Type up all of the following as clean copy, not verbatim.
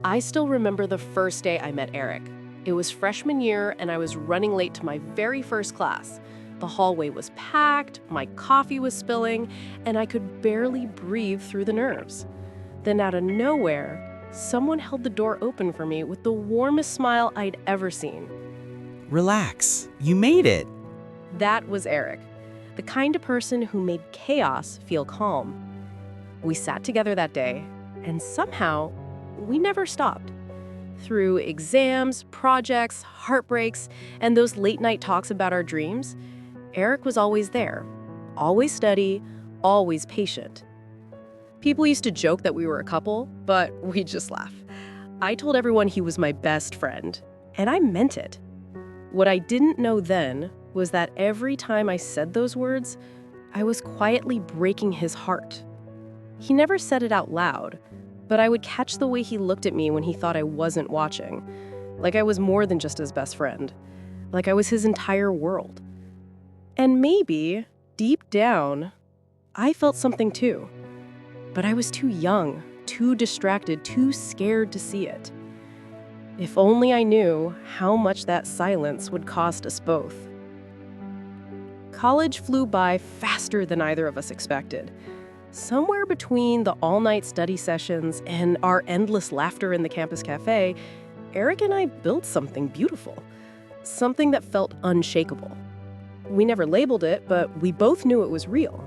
I still remember the first day I met Eric. It was freshman year, and I was running late to my very first class. The hallway was packed, my coffee was spilling, and I could barely breathe through the nerves. Then out of nowhere, someone held the door open for me with the warmest smile I'd ever seen. Relax, you made it. That was Eric, the kind of person who made chaos feel calm. We sat together that day, and somehow, we never stopped. Through exams, projects, heartbreaks, and those late-night talks about our dreams, Eric was always there, always steady, always patient. People used to joke that we were a couple, but we'd just laugh. I told everyone he was my best friend, and I meant it. What I didn't know then was that every time I said those words, I was quietly breaking his heart. He never said it out loud, but I would catch the way he looked at me when he thought I wasn't watching, like I was more than just his best friend, like I was his entire world. And maybe, deep down, I felt something too. But I was too young, too distracted, too scared to see it. If only I knew how much that silence would cost us both. College flew by faster than either of us expected. Somewhere between the all-night study sessions and our endless laughter in the campus cafe, Eric and I built something beautiful, something that felt unshakable. We never labeled it, but we both knew it was real.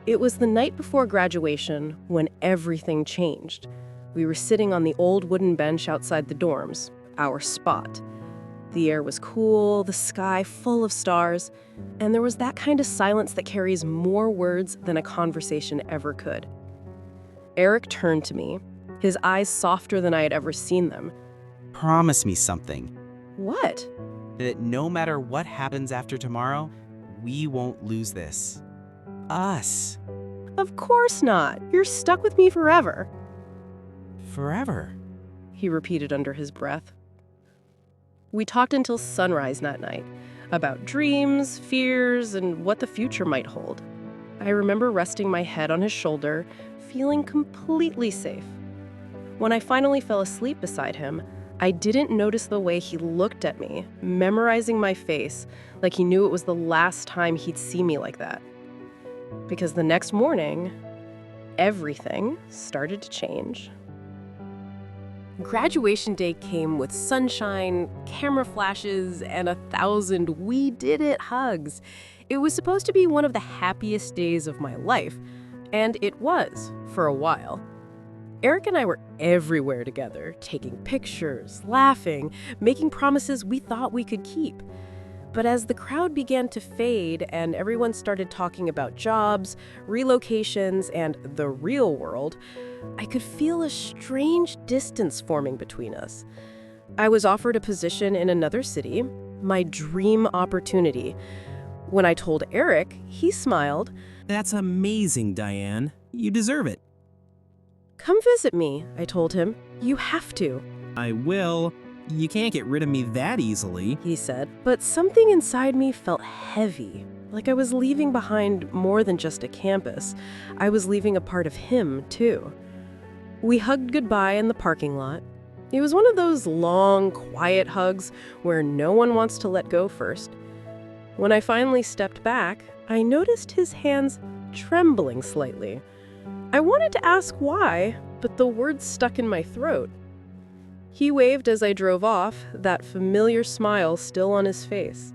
It was the night before graduation when everything changed. We were sitting on the old wooden bench outside the dorms, our spot. The air was cool, the sky full of stars, and there was that kind of silence that carries more words than a conversation ever could. Eric turned to me, his eyes softer than I had ever seen them. Promise me something. What? That no matter what happens after tomorrow, we won't lose this. Us. Of course not. You're stuck with me forever. Forever. He repeated under his breath. We talked until sunrise that night, about dreams, fears, and what the future might hold. I remember resting my head on his shoulder, feeling completely safe. When I finally fell asleep beside him, I didn't notice the way he looked at me, memorizing my face, like he knew it was the last time he'd see me like that. Because the next morning, everything started to change. Graduation day came with sunshine, camera flashes, and 1,000 "we did it" hugs. It was supposed to be one of the happiest days of my life, and it was for a while. Eric and I were everywhere together, taking pictures, laughing, making promises we thought we could keep. But as the crowd began to fade and everyone started talking about jobs, relocations, and the real world, I could feel a strange distance forming between us. I was offered a position in another city, my dream opportunity. When I told Eric, he smiled. That's amazing, Diane. You deserve it. "Come visit me," I told him. "You have to," I will. You can't get rid of me that easily. he said. But something inside me felt heavy, like I was leaving behind more than just a campus. I was leaving a part of him, too. We hugged goodbye in the parking lot. It was one of those long, quiet hugs where no one wants to let go first. When I finally stepped back, I noticed his hands trembling slightly. I wanted to ask why, but the words stuck in my throat. He waved as I drove off, that familiar smile still on his face.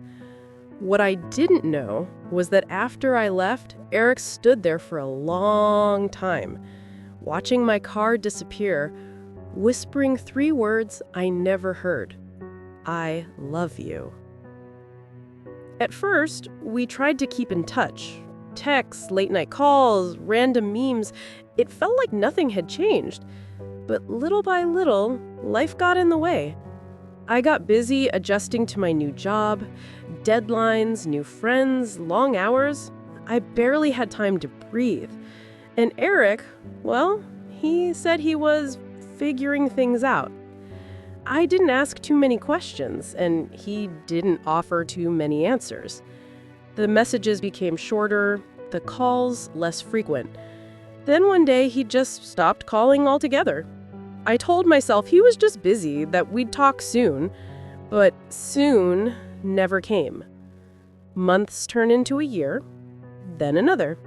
What I didn't know was that after I left, Eric stood there for a long time, watching my car disappear, whispering 3 words I never heard. "I love you." At first, we tried to keep in touch. Texts, late-night calls, random memes. It felt like nothing had changed. But little by little, life got in the way. I got busy adjusting to my new job, deadlines, new friends, long hours. I barely had time to breathe. And Eric, well, he said he was figuring things out. I didn't ask too many questions, and he didn't offer too many answers. The messages became shorter, the calls less frequent. Then one day he just stopped calling altogether. I told myself he was just busy, that we'd talk soon. But soon never came. Months turned into a year, then another.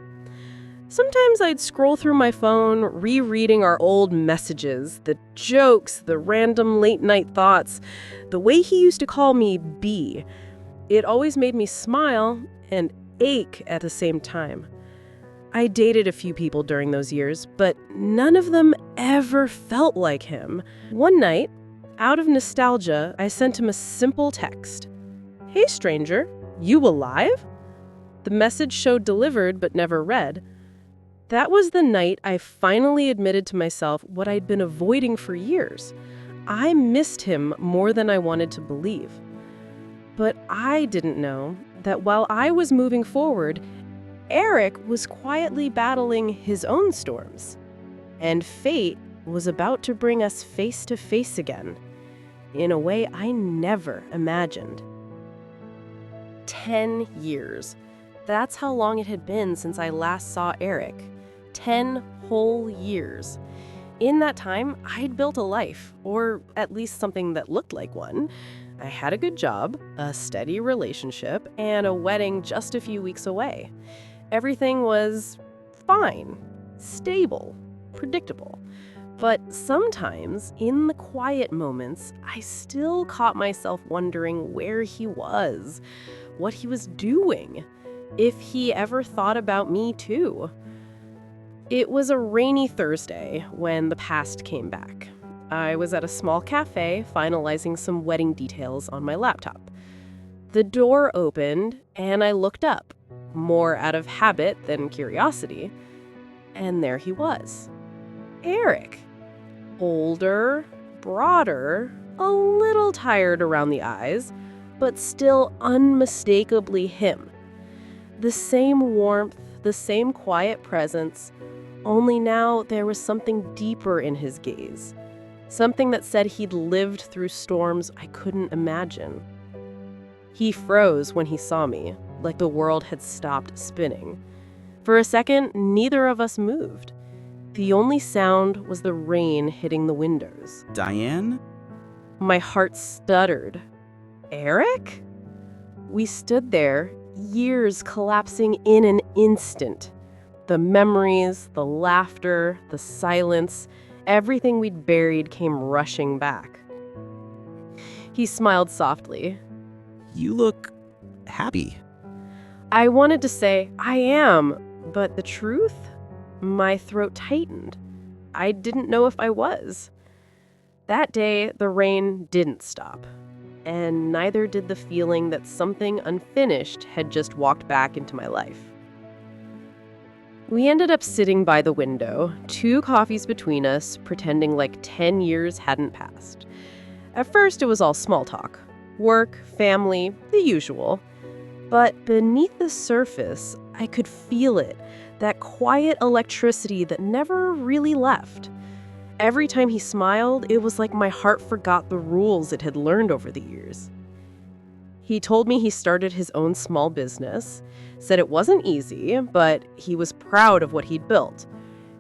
Sometimes I'd scroll through my phone, rereading our old messages, the jokes, the random late-night thoughts, the way he used to call me B. It always made me smile and ache at the same time. I dated a few people during those years, but none of them ever felt like him. One night, out of nostalgia, I sent him a simple text. "Hey stranger, you alive?" The message showed delivered but never read. That was the night I finally admitted to myself what I'd been avoiding for years. I missed him more than I wanted to believe. But I didn't know that while I was moving forward, Eric was quietly battling his own storms. And fate was about to bring us face to face again, in a way I never imagined. 10 years. That's how long it had been since I last saw Eric. 10 whole years. In that time, I'd built a life, or at least something that looked like one. I had a good job, a steady relationship, and a wedding just a few weeks away. Everything was fine, stable, predictable. But sometimes, in the quiet moments, I still caught myself wondering where he was, what he was doing, if he ever thought about me too. It was a rainy Thursday when the past came back. I was at a small cafe finalizing some wedding details on my laptop. The door opened and I looked up, more out of habit than curiosity, and there he was. Eric. Older, broader, a little tired around the eyes, but still unmistakably him. The same warmth, the same quiet presence, only now there was something deeper in his gaze. Something that said he'd lived through storms I couldn't imagine. He froze when he saw me, like the world had stopped spinning. For a second, neither of us moved. The only sound was the rain hitting the windows. Diane? My heart stuttered. Eric? We stood there, years collapsing in an instant. The memories, the laughter, the silence, everything we'd buried came rushing back. He smiled softly. You look happy. I wanted to say, I am, but the truth? My throat tightened. I didn't know if I was. That day, the rain didn't stop, and neither did the feeling that something unfinished had just walked back into my life. We ended up sitting by the window, 2 coffees between us, pretending like 10 years hadn't passed. At first, it was all small talk. Work, family, the usual. But beneath the surface, I could feel it, that quiet electricity that never really left. Every time he smiled, it was like my heart forgot the rules it had learned over the years. He told me he started his own small business, said it wasn't easy, but he was proud of what he'd built.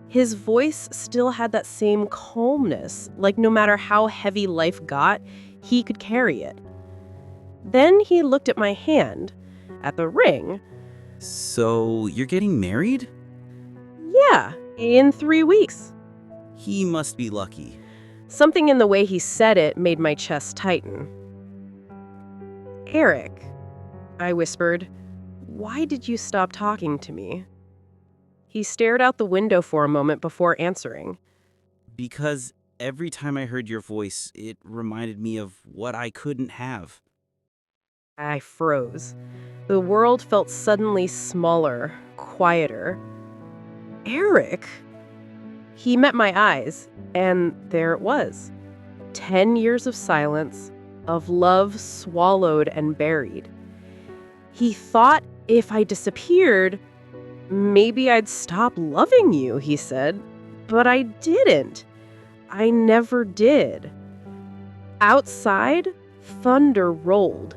His voice still had that same calmness, like no matter how heavy life got, he could carry it. Then he looked at my hand, at the ring. So, you're getting married? Yeah, in 3 weeks. He must be lucky. Something in the way he said it made my chest tighten. Eric, I whispered, why did you stop talking to me? He stared out the window for a moment before answering. Because every time I heard your voice, it reminded me of what I couldn't have. I froze. The world felt suddenly smaller, quieter. Eric? He met my eyes, and there it was. 10 years of silence, of love swallowed and buried. He thought if I disappeared, maybe I'd stop loving you, he said. But I didn't. I never did. Outside, thunder rolled,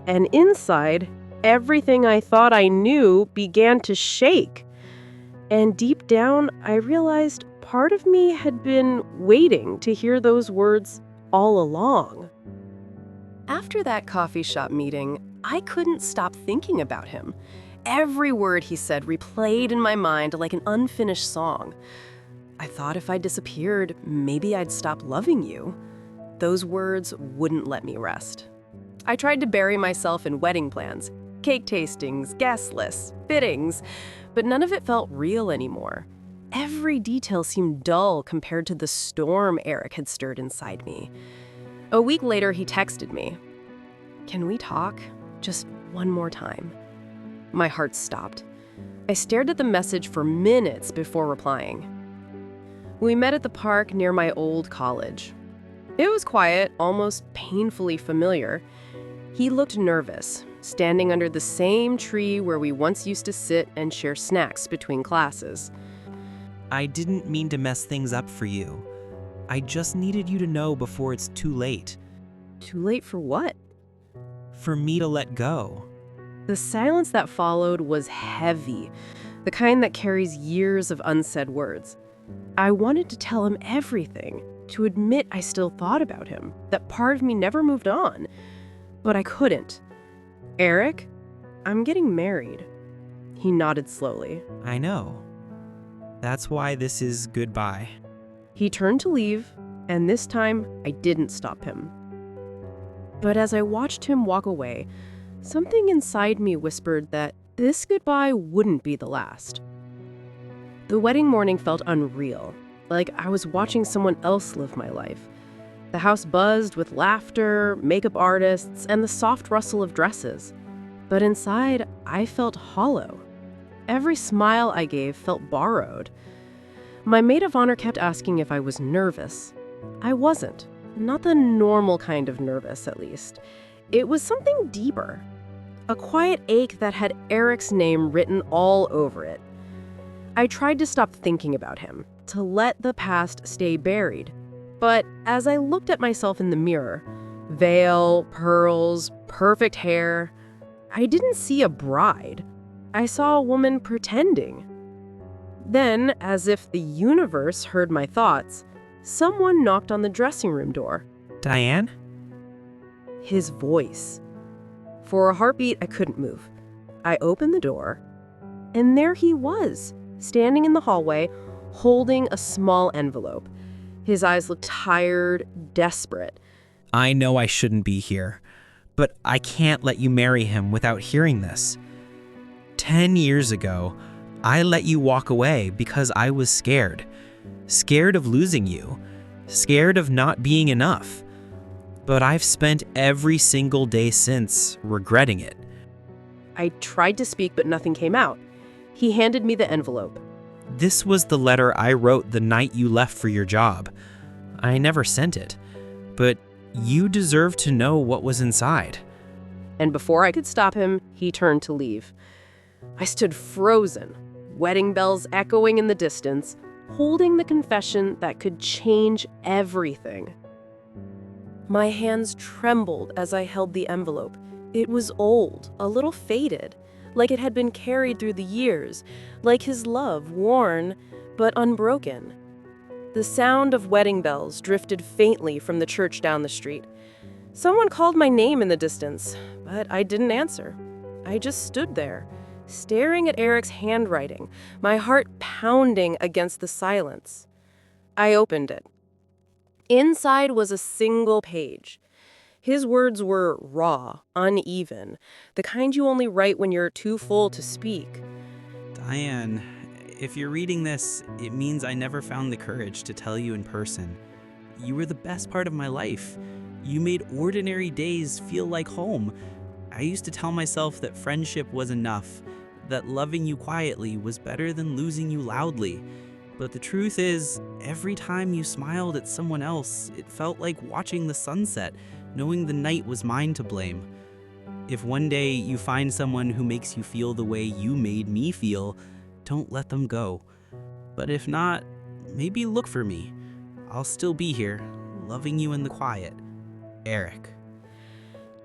and inside, everything I thought I knew began to shake. And deep down, I realized part of me had been waiting to hear those words all along. After that coffee shop meeting, I couldn't stop thinking about him. Every word he said replayed in my mind like an unfinished song. I thought if I disappeared, maybe I'd stop loving you. Those words wouldn't let me rest. I tried to bury myself in wedding plans, cake tastings, guest lists, fittings, but none of it felt real anymore. Every detail seemed dull compared to the storm Eric had stirred inside me. A week later, he texted me, "Can we talk? Just one more time." My heart stopped. I stared at the message for minutes before replying. We met at the park near my old college. It was quiet, almost painfully familiar. He looked nervous, standing under the same tree where we once used to sit and share snacks between classes. I didn't mean to mess things up for you. I just needed you to know before it's too late. Too late for what? For me to let go. The silence that followed was heavy, the kind that carries years of unsaid words. I wanted to tell him everything, to admit I still thought about him, that part of me never moved on. But I couldn't. "Eric, I'm getting married." He nodded slowly. I know. That's why this is goodbye. He turned to leave, and this time I didn't stop him. But as I watched him walk away, something inside me whispered that this goodbye wouldn't be the last. The wedding morning felt unreal, like I was watching someone else live my life. The house buzzed with laughter, makeup artists, and the soft rustle of dresses. But inside, I felt hollow. Every smile I gave felt borrowed. My maid of honor kept asking if I was nervous. I wasn't. Not the normal kind of nervous, at least. It was something deeper. A quiet ache that had Eric's name written all over it. I tried to stop thinking about him, to let the past stay buried. But as I looked at myself in the mirror, veil, pearls, perfect hair, I didn't see a bride. I saw a woman pretending. Then, as if the universe heard my thoughts, someone knocked on the dressing room door. Diane? His voice. For a heartbeat, I couldn't move. I opened the door, and there he was, standing in the hallway, holding a small envelope. His eyes looked tired, desperate. I know I shouldn't be here, but I can't let you marry him without hearing this. 10 years ago, I let you walk away because I was scared. Scared of losing you. Scared of not being enough. But I've spent every single day since regretting it. I tried to speak, but nothing came out. He handed me the envelope. This was the letter I wrote the night you left for your job. I never sent it, but you deserve to know what was inside. And before I could stop him, he turned to leave. I stood frozen, wedding bells echoing in the distance, holding the confession that could change everything. My hands trembled as I held the envelope. It was old, a little faded, like it had been carried through the years, like his love, worn but unbroken. The sound of wedding bells drifted faintly from the church down the street. Someone called my name in the distance, but I didn't answer. I just stood there, staring at Eric's handwriting, my heart pounding against the silence. I opened it. Inside was a single page. His words were raw, uneven, the kind you only write when you're too full to speak. Diane, if you're reading this, it means I never found the courage to tell you in person. You were the best part of my life. You made ordinary days feel like home. I used to tell myself that friendship was enough, that loving you quietly was better than losing you loudly. But the truth is, every time you smiled at someone else, it felt like watching the sunset, knowing the night was mine to blame. If one day you find someone who makes you feel the way you made me feel, don't let them go. But if not, maybe look for me. I'll still be here, loving you in the quiet. Eric.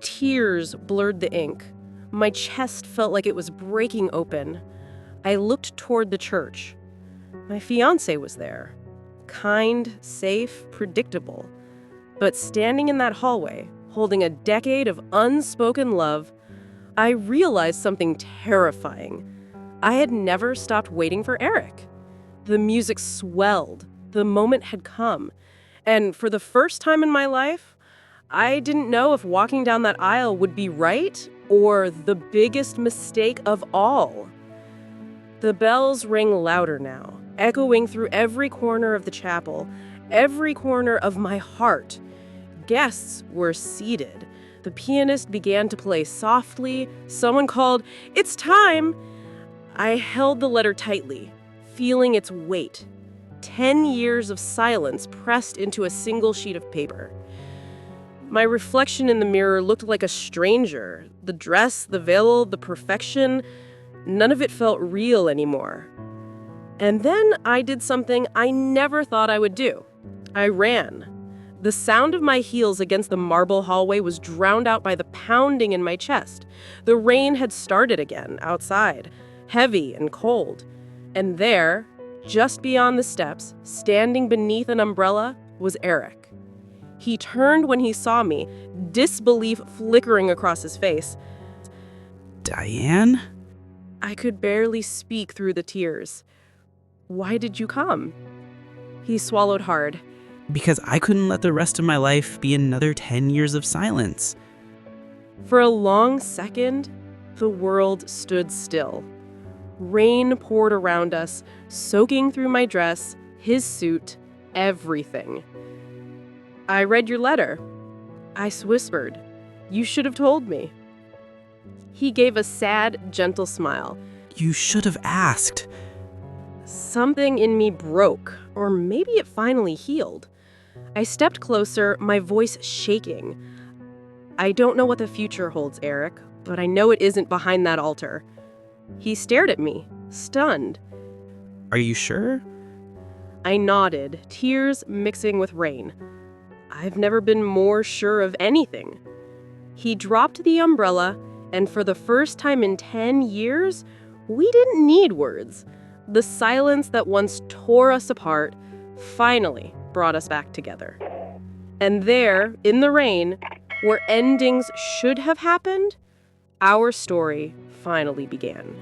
Tears blurred the ink. My chest felt like it was breaking open. I looked toward the church. My fiancé was there. Kind, safe, predictable. But standing in that hallway, holding a decade of unspoken love, I realized something terrifying. I had never stopped waiting for Eric. The music swelled. The moment had come. And for the first time in my life, I didn't know if walking down that aisle would be right or the biggest mistake of all. The bells rang louder now, echoing through every corner of the chapel, every corner of my heart. Guests were seated. The pianist began to play softly. Someone called, "It's time!" I held the letter tightly, feeling its weight. 10 years of silence pressed into a single sheet of paper. My reflection in the mirror looked like a stranger. The dress, the veil, the perfection, none of it felt real anymore. And then I did something I never thought I would do. I ran. The sound of my heels against the marble hallway was drowned out by the pounding in my chest. The rain had started again outside, heavy and cold. And there, just beyond the steps, standing beneath an umbrella, was Eric. He turned when he saw me, disbelief flickering across his face. Diane? I could barely speak through the tears. "Why did you come?" He swallowed hard. Because I couldn't let the rest of my life be another 10 years of silence. For a long second, the world stood still. Rain poured around us, soaking through my dress, his suit, everything. "I read your letter." I whispered. "You should have told me." He gave a sad, gentle smile. You should have asked. Something in me broke, or maybe it finally healed. I stepped closer, my voice shaking. "I don't know what the future holds, Eric, but I know it isn't behind that altar." He stared at me, stunned. Are you sure? I nodded, tears mixing with rain. I've never been more sure of anything. He dropped the umbrella, and for the first time in 10 years, we didn't need words. The silence that once tore us apart finally brought us back together. And there, in the rain, where endings should have happened, our story finally began.